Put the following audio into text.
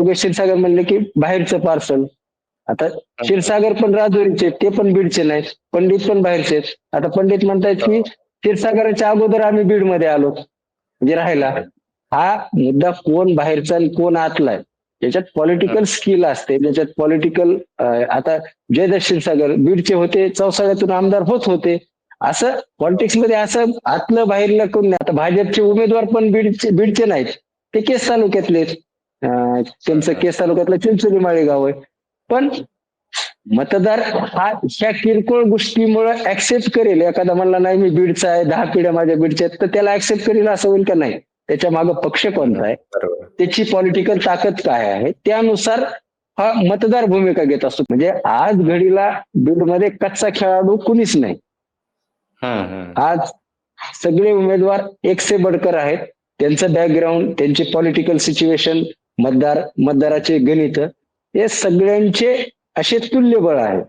योगेश क्षीरसागर म्हणले की बाहेरचं पार्सल. आता हं. क्षीरसागर पण राजुरीचे, ते पण बीडचे नाहीत. पंडित पण बाहेरचे आहेत. आता पंडित म्हणतायत की हो. क्षीरसागराच्या अगोदर आम्ही बीडमध्ये आलो म्हणजे राहायला. हा मुद्दा कोण बाहेरचा आणि कोण आतला आहे याच्यात पॉलिटिकल स्किल असते, त्याच्यात पॉलिटिकल. आता जयदत्त क्षीरसागर बीडचे होते, चौसाळ्यातून आमदार होत होते. असं पॉलिटिक्स मध्ये असं आतलं बाहेरलं कोण नाही. आता भाजपचे उमेदवार पण बीडचे नाहीत, ते केस तालुक्यातले आहेत. त्यांचं केस तालुक्यातलं चिंचोली माळेगाव आहे. पण मतदार हा ह्या किरकोळ गोष्टीमुळे ऍक्सेप्ट करेल. एखादा म्हणला नाही मी बीडचा आहे, 10 पिढ्या माझ्या बीडच्या आहेत, तर त्याला ऍक्सेप्ट करेल असं होईल का? नाही. त्याच्या मागे पक्ष कोणता आहे, बरोबर. त्याची पॉलिटिकल ताकद काय आहे, त्यानुसार हा मतदार भूमिका घेत असतो. म्हणजे आज घडीला बीडमध्ये कच्चा खेळाडू कुणीच नाही. आज सगळे उमेदवार एक से बडकर आहेत. त्यांचं बॅकग्राऊंड, त्यांची पॉलिटिकल सिच्युएशन, मतदाराचे गणित, हे सगळ्यांचे असे तुल्यबळ आहे.